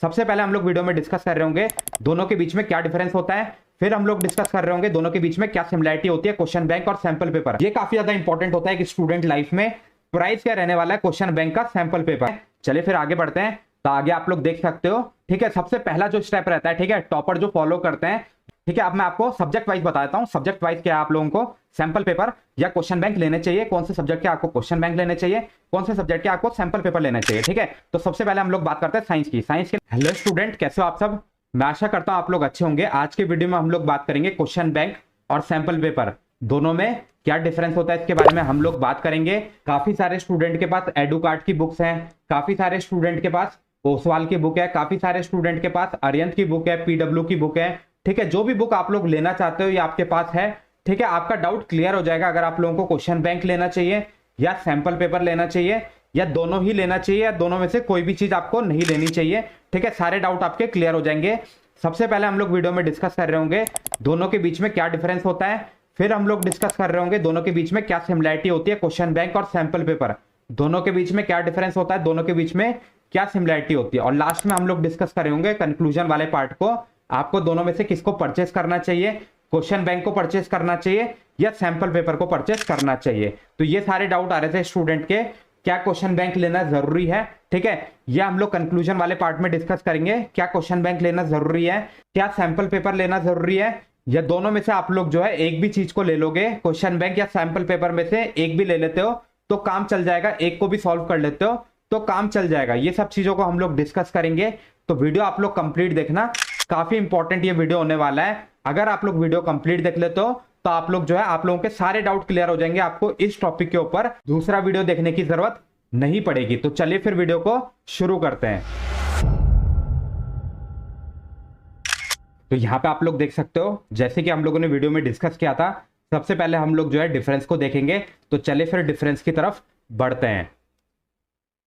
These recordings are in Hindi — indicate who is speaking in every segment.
Speaker 1: सबसे पहले हम लोग वीडियो में डिस्कस कर रहे होंगे दोनों के बीच में क्या डिफरेंस होता है, फिर हम लोग डिस्कस कर रहे होंगे दोनों के बीच में क्या सिमिलरिटी होती है क्वेश्चन बैंक और सैंपल पेपर। ये काफी ज्यादा इंपॉर्टेंट होता है कि स्टूडेंट लाइफ में प्राइस क्या रहने वाला है क्वेश्चन बैंक का सैंपल पेपर। चलिए फिर आगे बढ़ते हैं। तो आगे आप लोग देख सकते हो, ठीक है, सबसे पहला जो स्टेप रहता है, ठीक है, टॉपर जो फॉलो करते हैं, ठीक है। अब मैं आपको सब्जेक्ट वाइज बताता हूं, सब्जेक्ट वाइज क्या आप लोगों को सैंपल पेपर या क्वेश्चन बैंक लेने चाहिए, कौन से सब्जेक्ट के आपको क्वेश्चन बैंक लेने चाहिए, कौन से सब्जेक्ट के आपको सैंपल पेपर लेने चाहिए, ठीक है। तो सबसे पहले हम लोग बात करते हैं साइंस की। साइंस के हेलो स्टूडेंट, कैसे हो आप सब? मैं आशा करता हूं आप लोग अच्छे होंगे। आज के वीडियो में हम लोग बात करेंगे क्वेश्चन बैंक और सैंपल पेपर दोनों में क्या डिफरेंस होता है, इसके बारे में हम लोग बात करेंगे। काफी सारे स्टूडेंट के पास एडू कार्ड की बुक्स हैं, काफी सारे स्टूडेंट के पास ओसवाल की बुक है, काफी सारे स्टूडेंट के पास अरिहंत की बुक है, पीडब्ल्यू की बुक है, ठीक है। जो भी बुक आप लोग लेना चाहते हो ये आपके पास है, ठीक है। आपका डाउट क्लियर हो जाएगा अगर आप लोगों को क्वेश्चन बैंक लेना चाहिए या सैंपल पेपर लेना चाहिए या दोनों ही लेना चाहिए या दोनों में से कोई भी चीज आपको नहीं लेनी चाहिए, ठीक है। सारे डाउट आपके क्लियर हो जाएंगे। सबसे पहले हम लोग वीडियो में डिस्कस कर रहे होंगे दोनों के बीच में क्या डिफरेंस होता है, फिर हम लोग डिस्कस कर रहे होंगे दोनों के बीच में क्या सिमिलरिटी होती है क्वेश्चन बैंक और सैंपल पेपर, दोनों के बीच में क्या डिफरेंस होता है, दोनों के बीच में क्या सिमिलरिटी होती है, और लास्ट में हम लोग डिस्कस कर रहे होंगे कंक्लूजन वाले पार्ट को, आपको दोनों में से किसको परचेस करना चाहिए, क्वेश्चन बैंक को परचेस करना चाहिए या सैंपल पेपर को परचेस करना चाहिए। तो ये सारे डाउट आ रहे थे स्टूडेंट के, क्या क्वेश्चन बैंक लेना जरूरी है, ठीक है। ये हम लोग कंक्लूजन वाले पार्ट में डिस्कस करेंगे, क्या क्वेश्चन बैंक लेना जरूरी है, क्या सैंपल पेपर लेना जरूरी है, या दोनों में से आप लोग जो है एक भी चीज को ले लोगे, क्वेश्चन बैंक या सैंपल पेपर में से एक भी ले लेते हो तो काम चल जाएगा, एक को भी सॉल्व कर लेते हो तो काम चल जाएगा। ये सब चीजों को हम लोग डिस्कस करेंगे, तो वीडियो आप लोग कंप्लीट देखना, काफी इंपॉर्टेंट ये वीडियो होने वाला है। अगर आप लोग वीडियो कंप्लीट देख लेते हो तो आप लोग जो है आप लोगों के सारे डाउट क्लियर हो जाएंगे, आपको इस टॉपिक के ऊपर दूसरा वीडियो देखने की जरूरत नहीं पड़ेगी। तो चलिए फिर वीडियो को शुरू करते हैं। तो यहां पे आप लोग देख सकते हो, जैसे कि हम लोगों ने वीडियो में डिस्कस किया था, सबसे पहले हम लोग जो है डिफरेंस को देखेंगे। तो चलिए फिर डिफरेंस की तरफ बढ़ते हैं।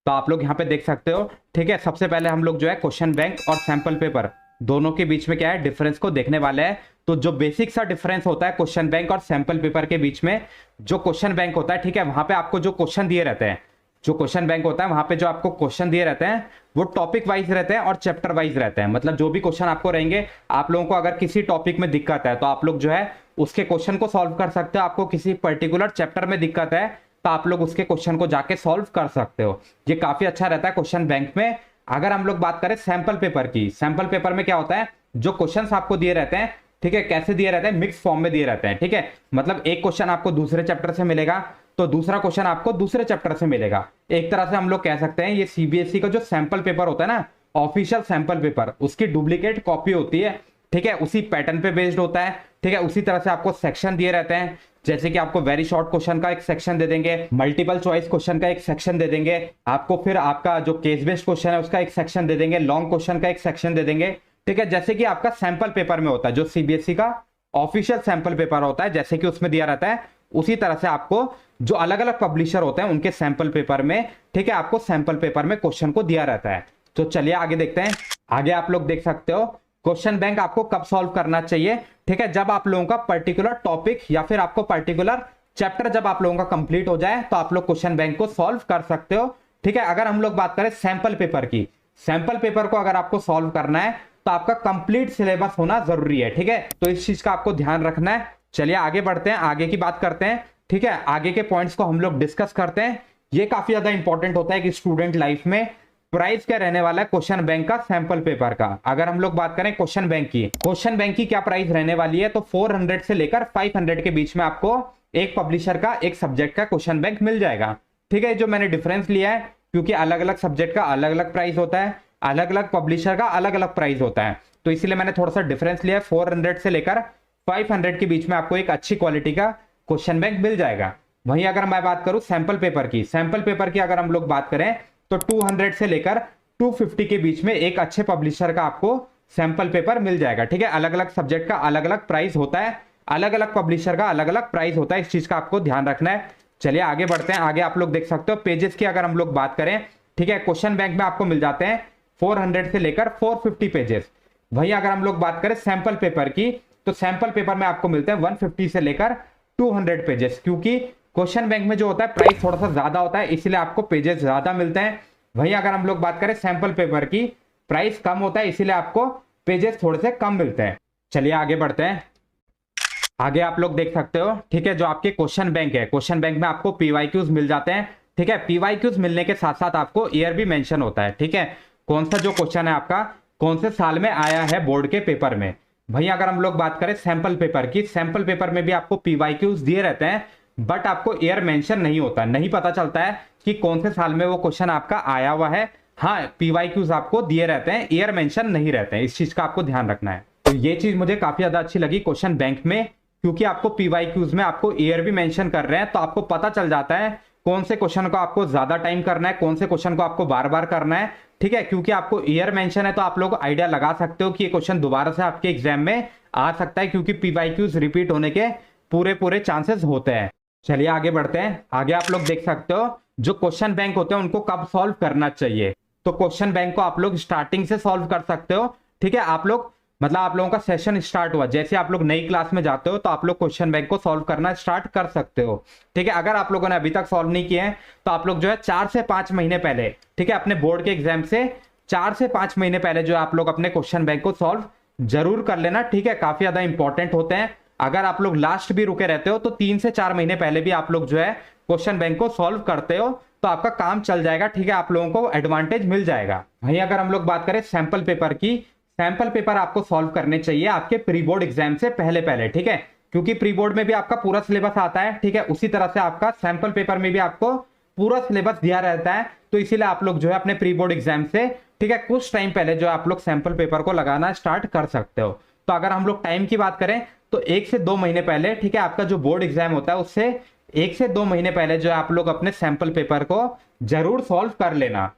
Speaker 1: तो आप लोग यहां पे देख सकते हो, ठीक है, सबसे पहले हम लोग जो है क्वेश्चन बैंक और सैंपल पेपर दोनों के बीच में क्या है डिफरेंस को देखने वाले हैं। तो जो बेसिक सा डिफरेंस होता है क्वेश्चन बैंक और सैंपल पेपर के बीच में, जो क्वेश्चन बैंक होता है, ठीक है, वहां पे आपको जो क्वेश्चन दिए रहते हैं, जो क्वेश्चन बैंक होता है वहां पे जो आपको क्वेश्चन दिए रहते हैं वो टॉपिक वाइज रहते हैं और चैप्टर वाइज रहते हैं। मतलब जो भी क्वेश्चन आपको रहेंगे, आप लोगों को अगर किसी टॉपिक में दिक्कत है तो आप लोग जो है उसके क्वेश्चन को सॉल्व कर सकते हो, आपको किसी पर्टिकुलर चैप्टर में दिक्कत है तो आप लोग उसके क्वेश्चन को जाके सॉल्व कर सकते हो। ये काफी अच्छा रहता है क्वेश्चन बैंक में। अगर हम लोग बात करें सैंपल पेपर की, सैंपल पेपर में क्या होता है, जो क्वेश्चंस आपको दिए रहते हैं, ठीक है, कैसे दिए रहते हैं, मिक्स फॉर्म में दिए रहते हैं, ठीक है। मतलब एक क्वेश्चन आपको दूसरे चैप्टर से मिलेगा तो दूसरा क्वेश्चन आपको दूसरे चैप्टर से मिलेगा। एक तरह से हम लोग कह सकते हैं ये सीबीएसई का जो सैंपल पेपर होता है ना, ऑफिशियल सैंपल पेपर, उसकी डुप्लीकेट कॉपी होती है, ठीक है, उसी पैटर्न पे बेस्ड होता है, ठीक है। उसी तरह से आपको सेक्शन दिए रहते हैं, जैसे कि आपको वेरी शॉर्ट क्वेश्चन का एक सेक्शन दे देंगे, मल्टीपल चॉइस क्वेश्चन का एक सेक्शन दे देंगे आपको, फिर आपका जो केस बेस्ड क्वेश्चन है उसका एक सेक्शन दे देंगे, लॉन्ग क्वेश्चन का एक सेक्शन दे देंगे, ठीक है, जैसे कि आपका सैंपल पेपर में होता है, जो सीबीएसई का ऑफिशियल सैंपल पेपर होता है, जैसे कि उसमें दिया रहता है, उसी तरह से आपको जो अलग अलग पब्लिशर होते हैं उनके सैंपल पेपर में, ठीक है, आपको सैंपल पेपर में क्वेश्चन को दिया रहता है। तो चलिए आगे देखते हैं। आगे आप लोग देख सकते हो क्वेश्चन बैंक आपको कब सॉल्व करना चाहिए, ठीक है, जब आप लोगों का पर्टिकुलर टॉपिक या फिर आपको पर्टिकुलर चैप्टर जब आप लोगों का कंप्लीट हो जाए तो आप लोग क्वेश्चन बैंक को सॉल्व कर सकते हो, ठीक है। अगर हम लोग बात करें सैंपल पेपर की, सैंपल पेपर को अगर आपको सॉल्व करना है तो आपका कंप्लीट सिलेबस होना जरूरी है, ठीक है। तो इस चीज का आपको ध्यान रखना है। चलिए आगे बढ़ते हैं, आगे की बात करते हैं, ठीक है। आगे के पॉइंट्स को हम लोग डिस्कस करते हैं। ये काफी ज्यादा इंपॉर्टेंट होता है कि स्टूडेंट लाइफ में प्राइस क्या रहने वाला है क्वेश्चन बैंक का, सैंपल पेपर का। अगर हम लोग बात करें क्वेश्चन बैंक की, क्वेश्चन बैंक की क्या प्राइस रहने वाली है, तो 400 से लेकर 500 के बीच में आपको एक पब्लिशर का एक सब्जेक्ट का क्वेश्चन बैंक मिल जाएगा, ठीक है। जो मैंने डिफरेंस लिया है, क्योंकि अलग अलग सब्जेक्ट का अलग अलग प्राइस होता है, अलग अलग पब्लिशर का अलग अलग प्राइस होता है, तो इसलिए मैंने थोड़ा सा डिफरेंस लिया है। 400 से लेकर 500 के बीच में आपको एक अच्छी क्वालिटी का क्वेश्चन बैंक मिल जाएगा। वहीं अगर मैं बात करूं सैंपल पेपर की, सैंपल पेपर की अगर हम लोग बात करें तो 200 से लेकर 250 के बीच में एक अच्छे पब्लिशर का आपको सैंपल पेपर मिल जाएगा, ठीक है। अलग अलग सब्जेक्ट का अलग अलग प्राइस होता है, अलग अलग पब्लिशर का अलग अलग प्राइस होता है, इस चीज का आपको ध्यान रखना है। चलिए आगे बढ़ते हैं। आगे आप लोग देख सकते हो पेजेस की अगर हम लोग बात करें, ठीक है, क्वेश्चन बैंक में आपको मिल जाते हैं 400 से लेकर 450 पेजेस। वहीं अगर हम लोग बात करें सैंपल पेपर की, तो सैंपल पेपर में आपको मिलते हैं 150 से लेकर 200 पेजेस, क्योंकि क्वेश्चन बैंक में जो होता है प्राइस थोड़ा सा ज्यादा होता है, इसलिए आपको पेजेस ज्यादा मिलते हैं। वहीं अगर हम लोग बात करें सैंपल पेपर की, प्राइस कम होता है, इसीलिए आपको पेजेस थोड़े से कम मिलते हैं। चलिए आगे बढ़ते हैं। आगे आप लोग देख सकते हो, ठीक है, जो आपके क्वेश्चन बैंक है, क्वेश्चन बैंक में आपको पीवाईक्यूज मिल जाते हैं। ठीक है, पीवाईक्यूज मिलने के साथ साथ आपको ईयर भी मेंशन होता है। ठीक है, कौन सा जो क्वेश्चन है आपका कौन से साल में आया है बोर्ड के पेपर में। भाई अगर हम लोग बात करें सैंपल पेपर की, सैंपल पेपर में भी आपको पीवाईक्यूज दिए रहते हैं, बट आपको ईयर मेंशन नहीं होता, नहीं पता चलता है कि कौन से साल में वो क्वेश्चन आपका आया हुआ है। हाँ, पीवाईक्यूज आपको दिए रहते हैं, ईयर मेंशन नहीं रहते हैं, इस चीज का आपको ध्यान रखना है। तो ये चीज मुझे काफी ज्यादा अच्छी लगी क्वेश्चन बैंक में, क्योंकि आपको पीवाईक्यूज में आपको ईयर भी मेंशन कर रहे हैं, तो आपको पता चल जाता है कौन से क्वेश्चन को आपको ज्यादा टाइम करना है, कौन से क्वेश्चन को आपको बार बार करना है। ठीक है, क्योंकि आपको ईयर मेंशन है तो आप लोग आइडिया लगा सकते हो कि ये क्वेश्चन दोबारा से आपके एग्जाम में आ सकता है, क्योंकि पीवाईक्यूज रिपीट होने के पूरे पूरे चांसेस होते हैं। चलिए आगे बढ़ते हैं। आगे आप लोग देख सकते हो जो क्वेश्चन बैंक होते हैं उनको कब सॉल्व करना चाहिए। तो क्वेश्चन बैंक को आप लोग स्टार्टिंग से सॉल्व कर सकते हो। ठीक है, आप लोग मतलब आप लोगों का सेशन स्टार्ट हुआ, जैसे आप लोग नई क्लास में जाते हो तो आप लोग क्वेश्चन बैंक को सॉल्व करना स्टार्ट कर सकते हो। ठीक है, अगर आप लोगों ने अभी तक सॉल्व नहीं किए हैं तो आप लोग जो है 4 से 5 महीने पहले, ठीक है, अपने बोर्ड के एग्जाम से 4 से 5 महीने पहले जो है आप लोग अपने क्वेश्चन बैंक को सॉल्व जरूर कर लेना। ठीक है, काफी ज्यादा इंपॉर्टेंट होते हैं। अगर आप लोग लास्ट भी रुके रहते हो तो 3 से 4 महीने पहले भी आप लोग जो है क्वेश्चन बैंक को सॉल्व करते हो तो आपका काम चल जाएगा। ठीक है, आप लोगों को एडवांटेज मिल जाएगा। वहीं अगर हम लोग बात करें सैंपल पेपर की, सैंपल पेपर आपको सॉल्व करने चाहिए आपके प्री बोर्ड एग्जाम से पहले पहले। ठीक है, क्योंकि प्री बोर्ड में भी आपका पूरा सिलेबस आता है। ठीक है, उसी तरह से आपका सैंपल पेपर में भी आपको पूरा सिलेबस दिया रहता है, तो इसीलिए आप लोग जो है अपने प्री बोर्ड एग्जाम से, ठीक है, कुछ टाइम पहले जो आप लोग सैंपल पेपर को लगाना स्टार्ट कर सकते हो। तो अगर हम लोग टाइम की बात करें तो 1 से 2 महीने पहले, ठीक है, आपका जो बोर्ड एग्जाम होता है उससे 1 से 2 महीने पहले जो है आप लोग अपने सैंपल पेपर को जरूर सॉल्व कर लेना।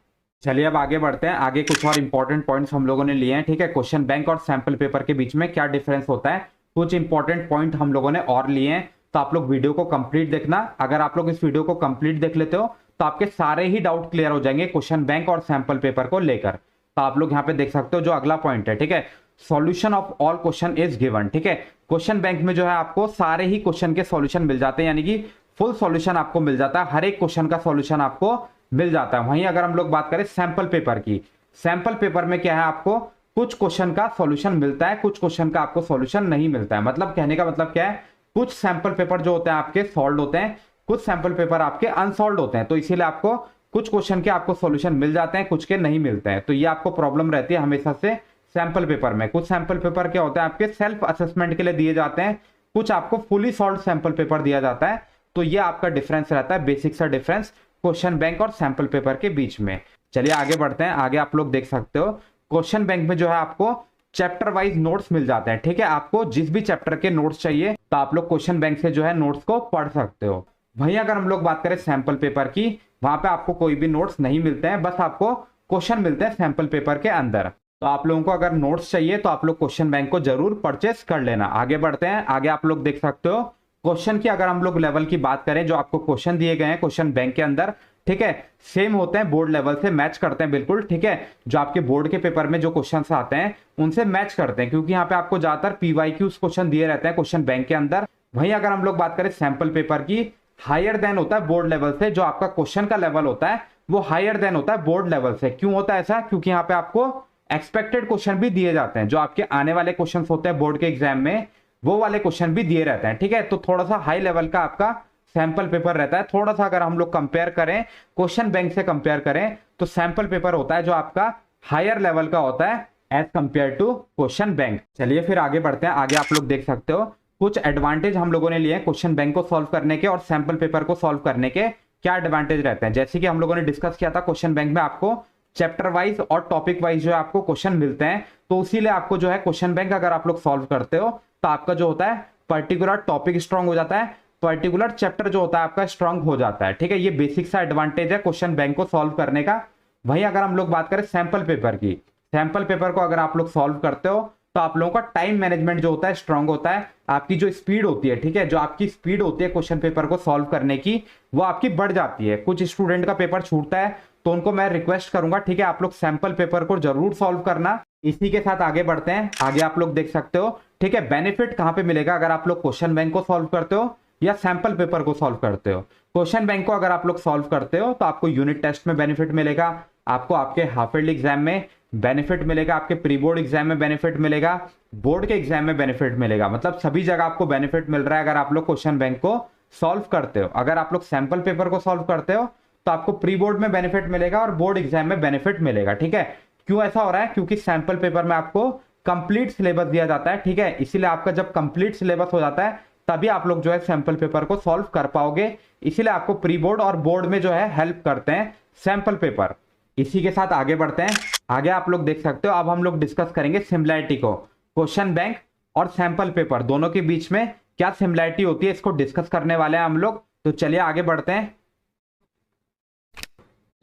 Speaker 1: चलिए अब आगे बढ़ते हैं। आगे कुछ और इंपॉर्टेंट पॉइंट्स हम लोगों ने लिए हैं। ठीक है, क्वेश्चन बैंक और सैंपल पेपर के बीच में क्या डिफरेंस होता है, कुछ इंपॉर्टेंट पॉइंट हम लोगों ने और लिए हैं, तो आप लोग वीडियो को कंप्लीट देखना। अगर आप लोग इस वीडियो को कंप्लीट देख लेते हो तो आपके सारे ही डाउट क्लियर हो जाएंगे क्वेश्चन बैंक और सैंपल पेपर को लेकर। तो आप लोग यहाँ पे देख सकते हो जो अगला पॉइंट है, ठीक है, solution of all question is given. ठीक है, क्वेश्चन बैंक में जो है आपको सारे ही क्वेश्चन के सॉल्यूशन मिल जाते हैं, यानी कि फुल सॉल्यूशन आपको मिल जाता है, हर एक क्वेश्चन का सॉल्यूशन आपको मिल जाता है। वहीं अगर हम लोग बात करें सैंपल पेपर की, सैंपल पेपर में क्या है, आपको कुछ क्वेश्चन का सॉल्यूशन मिलता है, कुछ क्वेश्चन का आपको सॉल्यूशन नहीं मिलता है। मतलब कहने का मतलब क्या है, कुछ सैंपल पेपर जो होते हैं आपके सॉल्व होते हैं, कुछ सैंपल पेपर आपके अनसॉल्व होते हैं, तो इसीलिए आपको कुछ क्वेश्चन के आपको सॉल्यूशन मिल जाते हैं, कुछ के नहीं मिलते हैं। तो ये आपको प्रॉब्लम रहती है हमेशा से सैंपल पेपर में। कुछ सैंपल पेपर क्या होते हैं आपके सेल्फ असेसमेंट के लिए दिए जाते हैं, कुछ आपको फुली सॉल्व सैंपल पेपर दिया जाता है। तो ये आपका डिफरेंस रहता है, बेसिक सा डिफरेंस क्वेश्चन बैंक और सैंपल पेपर के बीच में। चलिए आगे बढ़ते हैं। आगे आप लोग देख सकते हो क्वेश्चन बैंक में जो है आपको चैप्टर वाइज नोट्स मिल जाते हैं। ठीक है, आपको जिस भी चैप्टर के नोट्स चाहिए तो आप लोग क्वेश्चन बैंक से जो है नोट्स को पढ़ सकते हो। वहीं अगर हम लोग बात करें सैंपल पेपर की, वहां पे आपको कोई भी नोट्स नहीं मिलते हैं, बस आपको क्वेश्चन मिलते हैं सैंपल पेपर के अंदर। तो आप लोगों को अगर नोट्स चाहिए तो आप लोग क्वेश्चन बैंक को जरूर परचेस कर लेना। आगे बढ़ते हैं। आगे आप लोग देख सकते हो क्वेश्चन की अगर हम लोग लेवल की बात करें, जो आपको क्वेश्चन दिए गए हैं क्वेश्चन बैंक के अंदर, ठीक है, सेम होते हैं, बोर्ड लेवल से मैच करते हैं बिल्कुल। ठीक है, जो आपके बोर्ड के पेपर में जो क्वेश्चंस आते हैं उनसे मैच करते हैं, क्योंकि यहाँ पे आपको ज्यादातर पीवाईक्यूज क्वेश्चन दिए रहते हैं क्वेश्चन बैंक के अंदर। वहीं अगर हम लोग बात करें सैंपल पेपर की, हायर देन होता है बोर्ड लेवल से, जो आपका क्वेश्चन का लेवल होता है वो हायर देन होता है बोर्ड लेवल से। क्यों होता है ऐसा, क्योंकि यहाँ पे आपको एक्सपेक्टेड क्वेश्चन भी दिए जाते हैं, जो आपके आने वाले क्वेश्चन होते हैं बोर्ड के एग्जाम में वो वाले क्वेश्चन भी दिए रहते हैं। ठीक है, तो थोड़ा सा हाई लेवल का आपका सैंपल पेपर रहता है। थोड़ा सा अगर हम लोग कंपेयर करें क्वेश्चन बैंक से कंपेयर करें तो सैंपल पेपर होता है जो आपका हायर लेवल का होता है as compare to question bank. चलिए फिर आगे बढ़ते हैं। आगे आप लोग देख सकते हो कुछ एडवांटेज हम लोगों ने लिए क्वेश्चन बैंक को सॉल्व करने के और सैंपल पेपर को सॉल्व करने के क्या एडवांटेज रहते हैं। जैसे कि हम लोगों ने डिस्कस किया था क्वेश्चन बैंक में आपको चैप्टर वाइज और टॉपिक वाइज जो है आपको क्वेश्चन मिलते हैं, तो उसीलिए आपको जो है क्वेश्चन बैंक अगर आप लोग सॉल्व करते हो तो आपका जो होता है पर्टिकुलर टॉपिक स्ट्रांग हो जाता है, पर्टिकुलर चैप्टर जो होता है आपका स्ट्रांग हो जाता है। ठीक है, ये बेसिक सा एडवांटेज है क्वेश्चन बैंक को सॉल्व करने का। वहीं अगर हम लोग बात करें सैंपल पेपर की, सैंपल पेपर को अगर आप लोग सॉल्व करते हो तो आप लोगों का टाइम मैनेजमेंट जो होता है स्ट्रांग होता है, आपकी जो स्पीड होती है, ठीक है, जो आपकी स्पीड होती है क्वेश्चन पेपर को सॉल्व करने की वो आपकी बढ़ जाती है। कुछ स्टूडेंट का पेपर छूटता है तो उनको मैं रिक्वेस्ट करूंगा, ठीक है, आप लोग सैंपल पेपर को जरूर सॉल्व करना। इसी के साथ आगे बढ़ते हैं। आगे आप लोग देख सकते हो, ठीक है, बेनिफिट कहां पे मिलेगा अगर आप लोग क्वेश्चन बैंक को सॉल्व करते हो या सैंपल पेपर को सॉल्व करते हो। क्वेश्चन बैंक को अगर आप लोग सॉल्व करते हो तो आपको यूनिट टेस्ट में बेनिफिट मिलेगा, आपको आपके हाफ ईयरली एग्जाम में बेनिफिट मिलेगा, आपके प्री बोर्ड एग्जाम में बेनिफिट मिलेगा, बोर्ड के एग्जाम में बेनिफिट मिलेगा, मतलब सभी जगह आपको बेनिफिट मिल रहा है अगर आप लोग क्वेश्चन बैंक को सॉल्व करते हो। अगर आप लोग सैंपल पेपर को सॉल्व करते हो तो आपको प्री बोर्ड में बेनिफिट मिलेगा और बोर्ड एग्जाम में बेनिफिट मिलेगा, ठीक है। क्यों ऐसा हो रहा है? क्योंकि सैंपल पेपर में आपको कंप्लीट सिलेबस दिया जाता है, ठीक है। इसीलिए आपका जब कंप्लीट सिलेबस हो जाता है तभी आप लोग जो है सैंपल पेपर को सॉल्व कर पाओगे। इसीलिए आपको प्री बोर्ड और बोर्ड में जो है हेल्प करते हैं सैंपल पेपर। इसी के साथ आगे बढ़ते हैं। आगे आप लोग देख सकते हो, अब हम लोग डिस्कस करेंगे सिमिलैरिटी को। क्वेश्चन बैंक और सैंपल पेपर दोनों के बीच में क्या सिमिलैरिटी होती है, इसको डिस्कस करने वाले हैं हम लोग। तो चलिए आगे बढ़ते हैं।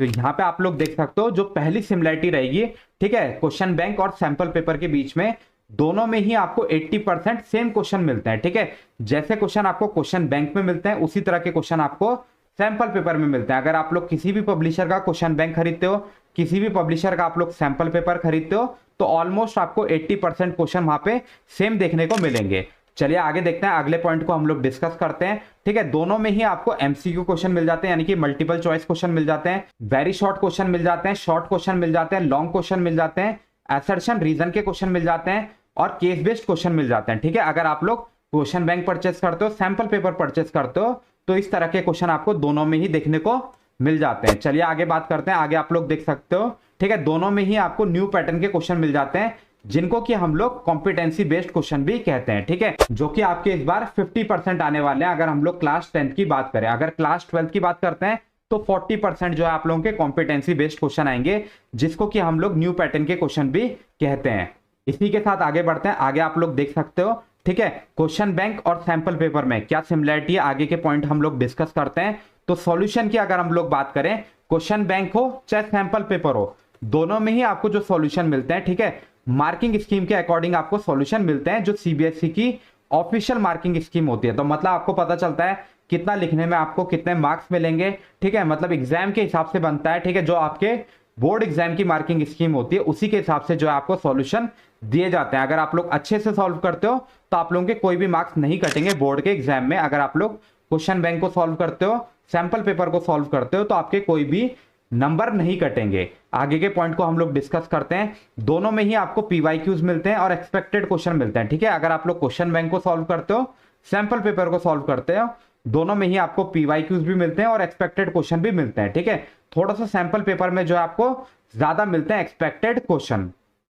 Speaker 1: तो यहां पे आप लोग देख सकते हो जो पहली सिमिलैरिटी रहेगी, ठीक है, क्वेश्चन बैंक और सैंपल पेपर के बीच में दोनों में ही आपको 80% सेम क्वेश्चन मिलते हैं, ठीक है। जैसे क्वेश्चन आपको क्वेश्चन बैंक में मिलते हैं उसी तरह के क्वेश्चन आपको सैंपल पेपर में मिलते हैं। अगर आप लोग किसी भी पब्लिशर का क्वेश्चन बैंक खरीदते हो, किसी भी पब्लिशर का आप लोग सैंपल पेपर खरीदते हो, तो ऑलमोस्ट आपको 80% क्वेश्चन वहां पे सेम देखने को मिलेंगे। चलिए आगे देखते हैं, अगले पॉइंट को हम लोग डिस्कस करते हैं, ठीक है। दोनों में ही आपको एमसीक्यू क्वेश्चन मिल जाते हैं, यानी कि मल्टीपल चॉइस क्वेश्चन मिल जाते हैं, वेरी शॉर्ट क्वेश्चन मिल जाते हैं, शॉर्ट क्वेश्चन मिल जाते हैं, लॉन्ग क्वेश्चन मिल जाते हैं, असर्शन रीजन के क्वेश्चन मिल जाते हैं और केस बेस्ड क्वेश्चन मिल जाते हैं, ठीक है। अगर आप लोग क्वेश्चन बैंक परचेस करते हो, सैंपल पेपर परचेस करते हो, तो इस तरह के क्वेश्चन आपको दोनों में ही देखने को मिल जाते हैं। चलिए आगे बात करते हैं। आगे आप लोग देख सकते हो, ठीक है, दोनों में ही आपको न्यू पैटर्न के क्वेश्चन मिल जाते हैं, जिनको कि हम लोग कॉम्पिटेंसी बेस्ड क्वेश्चन भी कहते हैं, ठीक है, जो कि आपके इस बार 50% आने वाले हैं। अगर हम लोग क्लास 10th की बात करें, अगर क्लास 12th की बात करते हैं तो 40% जो है आप लोगों के कॉम्पिटेंसी बेस्ड क्वेश्चन आएंगे, जिसको कि हम लोग न्यू पैटर्न के क्वेश्चन भी कहते हैं। इसी के साथ आगे बढ़ते हैं। आगे आप लोग देख सकते हो, ठीक है, क्वेश्चन बैंक और सैंपल पेपर में क्या सिमिलरिटी है, आगे के पॉइंट हम लोग डिस्कस करते हैं। तो सॉल्यूशन की अगर हम लोग बात करें, क्वेश्चन बैंक हो चाहे सैंपल पेपर हो, दोनों में ही आपको जो सॉल्यूशन मिलते हैं, ठीक है, मार्किंग स्कीम के अकॉर्डिंग आपको सॉल्यूशन मिलते हैं, जो सीबीएसई की ऑफिशियल मार्किंग स्कीम होती है। तो मतलब आपको पता चलता है कितना लिखने में आपको कितने मार्क्स मिलेंगे, ठीक है, मतलब एग्जाम के हिसाब से बनता है, ठीक है। जो आपके बोर्ड एग्जाम की मार्किंग स्कीम होती है उसी के हिसाब से जो है आपको सॉल्यूशन दिए जाते हैं। अगर आप लोग अच्छे से सॉल्व करते हो तो आप लोगों के कोई भी मार्क्स नहीं कटेंगे बोर्ड के एग्जाम में। अगर आप लोग क्वेश्चन बैंक को सॉल्व करते हो, सैंपल पेपर को सॉल्व करते हो, तो आपके कोई भी नंबर नहीं कटेंगे। आगे के पॉइंट को हम लोग डिस्कस करते हैं। दोनों में ही आपको पीवाईक्यूज मिलते हैं और एक्सपेक्टेड क्वेश्चन मिलते हैं, ठीक है। अगर आप लोग क्वेश्चन बैंक को सॉल्व करते हो, सैंपल पेपर को सॉल्व करते हो, दोनों में ही आपको पीवाईक्यूज भी मिलते हैं और एक्सपेक्टेड क्वेश्चन भी मिलते हैं, ठीक है। थोड़ा सा सैंपल पेपर में जो है आपको ज्यादा मिलते हैं एक्सपेक्टेड क्वेश्चन।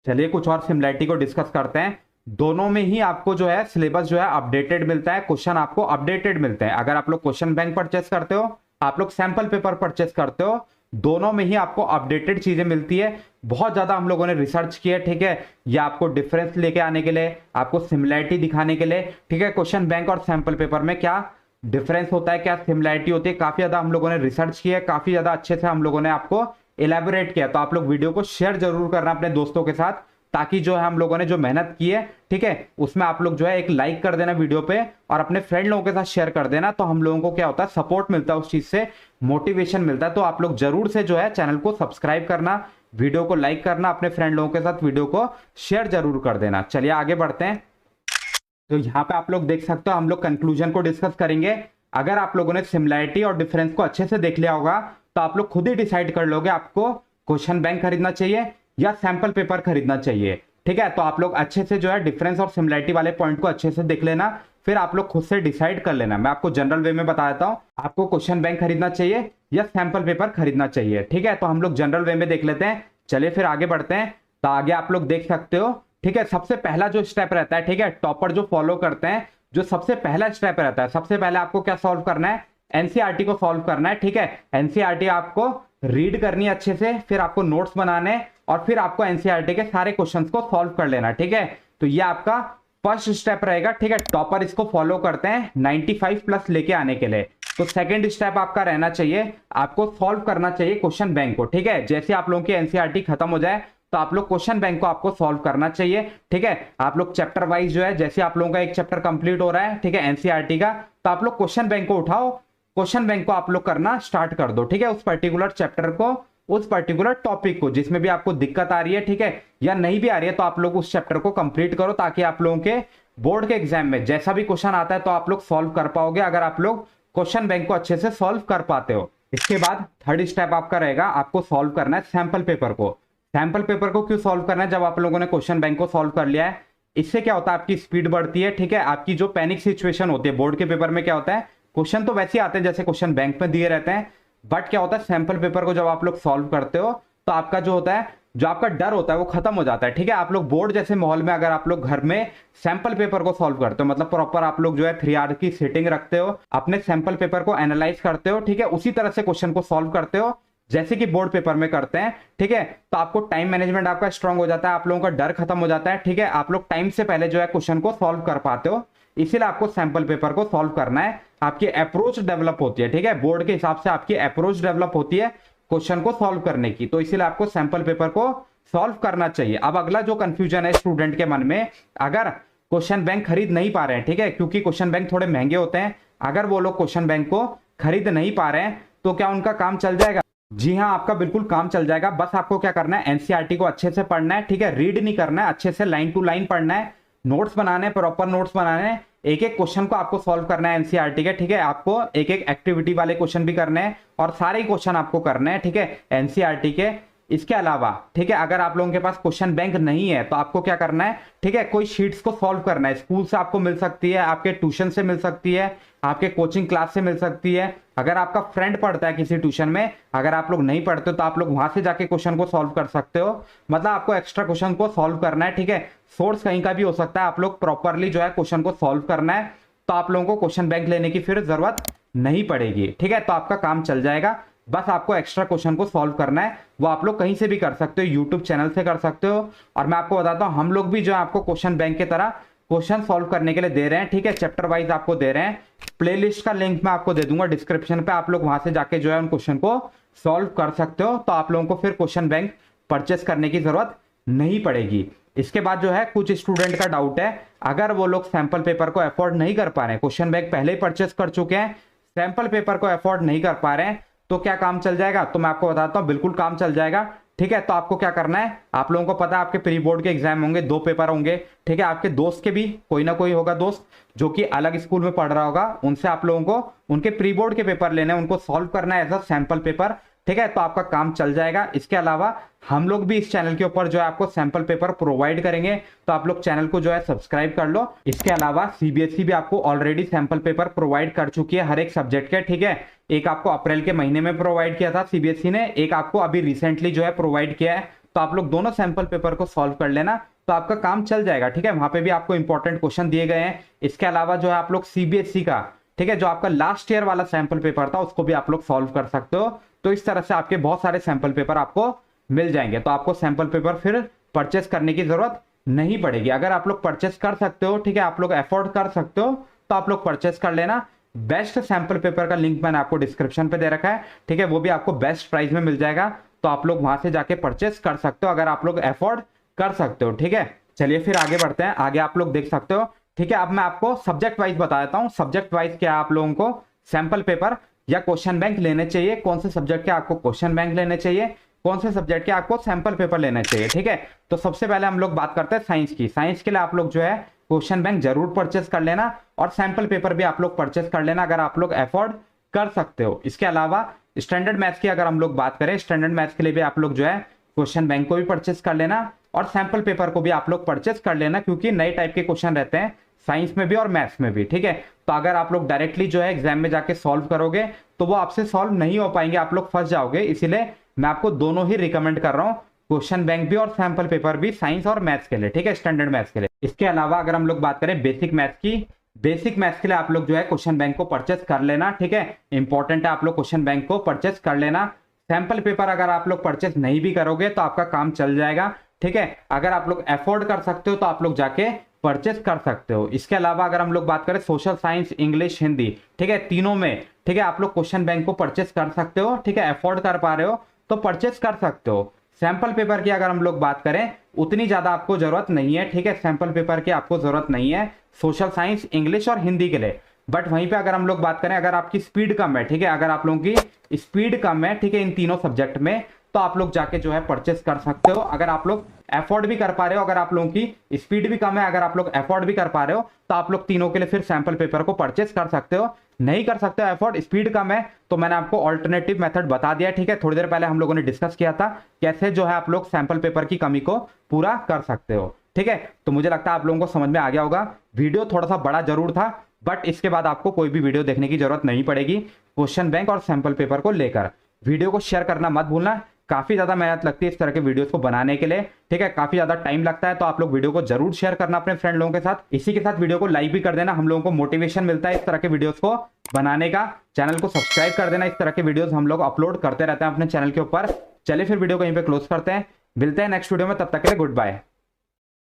Speaker 1: चलिए कुछ और सिमिलरिटी को डिस्कस करते हैं। दोनों में ही आपको जो है सिलेबस जो है अपडेटेड मिलता है, क्वेश्चन आपको अपडेटेड मिलते हैं। अगर आप लोग क्वेश्चन बैंक परचेस करते हो, आप लोग सैंपल पेपर परचेस करते हो, दोनों में ही आपको अपडेटेड चीजें मिलती है। बहुत ज्यादा हम लोगों ने रिसर्च किया, ठीक है, या आपको डिफरेंस लेके आने के लिए, आपको सिमिलरिटी दिखाने के लिए, ठीक है। क्वेश्चन बैंक और सैंपल पेपर में क्या डिफरेंस होता है, क्या सिमिलरिटी होती है, काफी ज्यादा हम लोगों ने रिसर्च किया है, काफी ज्यादा अच्छे से हम लोगों ने आपको इलेबोरेट किया। तो आप लोग वीडियो को शेयर जरूर करना अपने दोस्तों के साथ, ताकि जो है हम लोगों ने जो मेहनत की है, ठीक है, उसमें आप लोग जो है एक लाइक कर देना वीडियो पे और अपने फ्रेंड लोगों के साथ शेयर कर देना। तो हम लोगों को क्या होता है, सपोर्ट मिलता है, उस चीज से मोटिवेशन मिलता है। तो आप लोग जरूर से जो है चैनल को सब्सक्राइब करना, वीडियो को लाइक करना, अपने फ्रेंड लोगों के साथ वीडियो को शेयर जरूर कर देना। चलिए आगे बढ़ते हैं। तो यहाँ पे आप लोग देख सकते हो, हम लोग कंक्लूजन को डिस्कस करेंगे। अगर आप लोगों ने सिमिलरिटी और डिफरेंस को अच्छे से देख लिया होगा तो आप लोग खुद ही डिसाइड कर लोगे आपको क्वेश्चन बैंक खरीदना चाहिए या सैंपल पेपर खरीदना चाहिए, ठीक है। तो आप लोग अच्छे से जो है डिफरेंस और सिमिलरिटी वाले पॉइंट को अच्छे से देख लेना, फिर आप लोग खुद से डिसाइड कर लेना। मैं आपको जनरल वे में बता देता हूं, आपको क्वेश्चन बैंक खरीदना चाहिए या सैंपल पेपर खरीदना चाहिए, ठीक है। तो हम लोग जनरल वे में देख लेते हैं। चलिए फिर आगे बढ़ते हैं। तो आगे आप लोग देख सकते हो, ठीक है, सबसे पहला जो स्टेप रहता है, ठीक है, टॉपर जो फॉलो करते हैं, जो सबसे पहला स्टेप रहता है, सबसे पहले आपको क्या सॉल्व करना है, एनसीईआरटी को सॉल्व करना है, ठीक है। एनसीईआरटी आपको रीड करनी है अच्छे से, फिर आपको नोट्स बनाने और फिर आपको एनसीईआरटी के सारे क्वेश्चंस को सॉल्व कर लेना, ठीक है। तो ये आपका फर्स्ट स्टेप रहेगा, ठीक है। टॉपर इसको फॉलो करते हैं 95+ लेके आने के लिए। तो सेकंड स्टेप आपका रहना चाहिए, आपको सॉल्व करना चाहिए क्वेश्चन बैंक को, ठीक है। जैसे आप लोगों की एनसीईआरटी खत्म हो जाए तो आप लोग क्वेश्चन बैंक को आपको सॉल्व करना चाहिए, ठीक है। आप लोग चैप्टर वाइज जो है, जैसे आप लोगों का एक चैप्टर कंप्लीट हो रहा है, ठीक है, एनसीईआरटी का, तो आप लोग क्वेश्चन बैंक को उठाओ, क्वेश्चन बैंक को आप लोग करना स्टार्ट कर दो, ठीक है। उस पर्टिकुलर चैप्टर को, उस पर्टिकुलर टॉपिक को, जिसमें भी आपको दिक्कत आ रही है, ठीक है, या नहीं भी आ रही है, तो आप लोग उस चैप्टर को कंप्लीट करो, ताकि आप लोगों के बोर्ड के एग्जाम में जैसा भी क्वेश्चन आता है तो आप लोग सॉल्व कर पाओगे, अगर आप लोग क्वेश्चन बैंक को अच्छे से सॉल्व कर पाते हो। इसके बाद थर्ड स्टेप आपका रहेगा, आपको सॉल्व करना है सैंपल पेपर को। सैंपल पेपर को क्यों सॉल्व करना है? जब आप लोगों ने क्वेश्चन बैंक को सॉल्व कर लिया है, इससे क्या होता है, आपकी स्पीड बढ़ती है, ठीक है। आपकी जो पैनिक सिचुएशन होती है बोर्ड के पेपर में, क्या होता है, क्वेश्चन तो वैसे ही आते हैं जैसे क्वेश्चन बैंक में दिए रहते हैं, बट क्या होता है, सैंपल पेपर को जब आप लोग सॉल्व करते हो तो आपका जो होता है, जो आपका डर होता है वो खत्म हो जाता है, ठीक है। आप लोग बोर्ड जैसे माहौल में अगर आप लोग घर में सैंपल पेपर को सॉल्व करते हो, मतलब प्रॉपर आप लोग जो है 3 आवर की सीटिंग रखते हो, अपने सैंपल पेपर को एनालाइज करते हो, ठीक है, उसी तरह से क्वेश्चन को सॉल्व करते हो जैसे कि बोर्ड पेपर में करते हैं, ठीक है, तो आपको टाइम मैनेजमेंट आपका स्ट्रांग हो जाता है, आप लोगों का डर खत्म हो जाता है, ठीक है। आप लोग टाइम से पहले जो है क्वेश्चन को सॉल्व कर पाते हो, इसीलिए आपको सैंपल पेपर को सॉल्व करना है। आपकी अप्रोच डेवलप होती है, ठीक है, बोर्ड के हिसाब से आपकी अप्रोच डेवलप होती है क्वेश्चन को सॉल्व करने की, तो इसीलिए आपको सैंपल पेपर को सॉल्व करना चाहिए। अब अगला जो कंफ्यूजन है स्टूडेंट के मन में, अगर क्वेश्चन बैंक खरीद नहीं पा रहे हैं, ठीक है, क्योंकि क्वेश्चन बैंक थोड़े महंगे होते हैं, अगर वो लोग क्वेश्चन बैंक को खरीद नहीं पा रहे हैं तो क्या उनका काम चल जाएगा? जी हाँ, आपका बिल्कुल काम चल जाएगा। बस आपको क्या करना है, एनसीईआरटी को अच्छे से पढ़ना है, ठीक है, रीड नहीं करना है, अच्छे से लाइन टू लाइन पढ़ना है, नोट्स बनाने, प्रॉपर नोट्स बनाने हैं, एक एक क्वेश्चन को आपको सॉल्व करना है एनसीईआरटी के, ठीक है। आपको एक एक एक्टिविटी वाले क्वेश्चन भी करने हैं और सारे क्वेश्चन आपको करने हैं, ठीक है, एनसीईआरटी के। इसके अलावा, ठीक है, अगर आप लोगों के पास क्वेश्चन बैंक नहीं है तो आपको क्या करना है, ठीक है, कोई शीट्स को सॉल्व करना है, स्कूल से आपको मिल सकती है, आपके ट्यूशन से मिल सकती है, आपके कोचिंग क्लास से मिल सकती है, अगर आपका फ्रेंड पढ़ता है किसी ट्यूशन में, अगर आप लोग नहीं पढ़ते तो आप लोग वहां से जाके क्वेश्चन को सॉल्व कर सकते हो। मतलब आपको एक्स्ट्रा क्वेश्चन को सॉल्व करना है, ठीक है, सोर्स कहीं का भी हो सकता है, आप लोग प्रॉपरली जो है क्वेश्चन को सॉल्व करना है, तो आप लोगों को क्वेश्चन बैंक लेने की फिर जरूरत नहीं पड़ेगी, ठीक है, तो आपका काम चल जाएगा। बस आपको एक्स्ट्रा क्वेश्चन को सॉल्व करना है, वो आप लोग कहीं से भी कर सकते हो, यूट्यूब चैनल से कर सकते हो। और मैं आपको बताता हूं, हम लोग भी जो है आपको क्वेश्चन बैंक की तरह क्वेश्चन सॉल्व करने के लिए दे रहे हैं, ठीक है, चैप्टर वाइज आपको दे रहे हैं। प्लेलिस्ट का लिंक मैं आपको दे दूंगा डिस्क्रिप्शन पे, आप लोग वहां से जाके जो है उन क्वेश्चन को सॉल्व कर सकते हो, तो आप लोगों को फिर क्वेश्चन बैंक परचेस करने की जरूरत नहीं पड़ेगी। इसके बाद जो है कुछ स्टूडेंट का डाउट है, अगर वो लोग सैंपल पेपर को अफोर्ड नहीं कर पा रहे हैं, क्वेश्चन बैंक पहले ही परचेस कर चुके हैं, सैंपल पेपर को अफोर्ड नहीं कर पा रहे हैं, तो क्या काम चल जाएगा? तो मैं आपको बताता हूं, बिल्कुल काम चल जाएगा, ठीक है। तो आपको क्या करना है, आप लोगों को पता है आपके प्री बोर्ड के एग्जाम होंगे, 2 पेपर होंगे, ठीक है, आपके दोस्त के भी कोई ना कोई होगा दोस्त जो कि अलग स्कूल में पढ़ रहा होगा, उनसे आप लोगों को उनके प्री बोर्ड के पेपर लेने, उनको सॉल्व करना है एज अ सैंपल पेपर, ठीक है, तो आपका काम चल जाएगा। इसके अलावा हम लोग भी इस चैनल के ऊपर जो है आपको सैंपल पेपर प्रोवाइड करेंगे, तो आप लोग चैनल को जो है सब्सक्राइब कर लो। इसके अलावा सीबीएसई भी आपको ऑलरेडी सैंपल पेपर प्रोवाइड कर चुकी है हर एक सब्जेक्ट के, ठीक है, एक आपको अप्रैल के महीने में प्रोवाइड किया था सीबीएसई ने, एक आपको अभी रिसेंटली जो है प्रोवाइड किया है, तो आप लोग दोनों सैंपल पेपर को सॉल्व कर लेना, तो आपका काम चल जाएगा, ठीक है। वहां पे भी आपको इंपॉर्टेंट क्वेश्चन दिए गए हैं। इसके अलावा जो है आप लोग सीबीएसई का, ठीक है, जो आपका लास्ट ईयर वाला सैंपल पेपर था उसको भी आप लोग सॉल्व कर सकते हो, तो इस तरह से आपके बहुत सारे सैंपल पेपर आपको मिल जाएंगे, तो आपको सैंपल पेपर फिर परचेस करने की जरूरत नहीं पड़ेगी। अगर आप लोग परचेस कर सकते हो, ठीक है, आप लोग अफोर्ड कर सकते हो, तो आप लोग परचेस कर लेना। बेस्ट सैंपल पेपर का लिंक मैंने आपको डिस्क्रिप्शन पे दे रखा है, ठीक है, वो भी आपको बेस्ट प्राइस में मिल जाएगा, तो आप लोग वहां से जाके परचेस कर सकते हो अगर आप लोग अफोर्ड कर सकते हो, ठीक है। चलिए फिर आगे बढ़ते हैं, आगे आप लोग देख सकते हो, ठीक है। अब मैं आपको सब्जेक्ट वाइज बता देता हूं, सब्जेक्ट वाइज क्या आप लोगों को सैंपल पेपर या क्वेश्चन बैंक लेने चाहिए, कौन से सब्जेक्ट के आपको क्वेश्चन बैंक लेने चाहिए, कौन से सब्जेक्ट के आपको सैंपल पेपर लेने चाहिए, ठीक है। तो सबसे पहले हम लोग बात करते हैं साइंस की। साइंस के लिए आप लोग जो है क्वेश्चन बैंक जरूर परचेस कर लेना और सैंपल पेपर भी आप लोग परचेस कर लेना अगर आप लोग अफोर्ड कर सकते हो। इसके अलावा स्टैंडर्ड मैथ्स की अगर हम लोग बात करें, स्टैंडर्ड मैथ्स के लिए भी आप लोग जो है क्वेश्चन बैंक को भी परचेस कर लेना और सैंपल पेपर को भी आप लोग परचेस कर लेना, क्योंकि नए टाइप के क्वेश्चन रहते हैं साइंस में भी और मैथ्स में भी, ठीक है। तो अगर आप लोग डायरेक्टली जो है एग्जाम में जाके सॉल्व करोगे तो वो आपसे सॉल्व नहीं हो पाएंगे, आप लोग फंस जाओगे, इसीलिए मैं आपको दोनों ही रिकमेंड कर रहा हूँ, क्वेश्चन बैंक भी और सैंपल पेपर भी, साइंस और मैथ्स के लिए, ठीक है, स्टैंडर्ड मैथ्स के लिए। इसके अलावा अगर हम लोग बात करें बेसिक मैथ्स की, बेसिक मैथ्स के लिए आप लोग जो है क्वेश्चन बैंक को परचेस कर लेना, ठीक है, इंपॉर्टेंट है, आप लोग क्वेश्चन बैंक को परचेस कर लेना। सैंपल पेपर अगर आप लोग परचेस नहीं भी करोगे तो आपका काम चल जाएगा, ठीक है। अगर आप लोग अफोर्ड कर सकते हो तो आप लोग जाके परचेस कर सकते हो। इसके अलावा अगर हम लोग बात करें सोशल साइंस, इंग्लिश, हिंदी, ठीक है, तीनों में, ठीक है, आप लोग क्वेश्चन बैंक को परचेस कर सकते हो, ठीक है, अफोर्ड कर पा रहे हो तो परचेस कर सकते हो। सैंपल पेपर की अगर हम लोग बात करें उतनी ज्यादा आपको जरूरत नहीं है, ठीक है, सैंपल पेपर की आपको जरूरत नहीं है सोशल साइंस, इंग्लिश और हिंदी के लिए। बट वहीं पे अगर हम लोग बात करें, अगर आपकी स्पीड कम है, ठीक है, अगर आप लोगों की स्पीड कम है, ठीक है, इन तीनों सब्जेक्ट में, तो आप लोग जाके जो है परचेस कर सकते हो। अगर आप लोग अफोर्ड भी कर पा रहे हो, अगर आप लोगों की स्पीड भी कम है, अगर आप लोग अफोर्ड भी कर पा रहे हो, तो आप लोग तीनों के लिए फिर सैंपल पेपर को परचेस कर सकते हो। नहीं कर सकते हो अफोर्ड, स्पीड कम है, तो मैंने आपको ऑल्टरनेटिव मेथड बता दिया, ठीक है। थोड़ी देर पहले हम लोगों ने डिस्कस किया था कैसे जो है आप लोग सैंपल पेपर की कमी को पूरा कर सकते हो, ठीक है। तो मुझे लगता है आप लोगों को समझ में आ गया होगा। वीडियो थोड़ा सा बड़ा जरूर था, बट इसके बाद आपको कोई भी वीडियो देखने की जरूरत नहीं पड़ेगी क्वेश्चन बैंक और सैंपल पेपर को लेकर। वीडियो को शेयर करना मत भूलना, काफी ज्यादा मेहनत लगती है इस तरह के वीडियोस को बनाने के लिए, ठीक है। काफी ज्यादा टाइम लगता है, तो आप लोग वीडियो को जरूर शेयर करना अपने फ्रेंड लोगों के साथ। इसी के साथ वीडियो को लाइक भी कर देना, हम लोगों को मोटिवेशन मिलता है इस तरह के वीडियोस को बनाने का। चैनल को सब्सक्राइब कर देना, इस तरह के वीडियोस हम लोग अपलोड करते रहते हैं अपने चैनल के ऊपर। चलिए फिर वीडियो को यहीं पे क्लोज करते हैं, मिलते हैं नेक्स्ट वीडियो में, तब तक के लिए गुड बाय।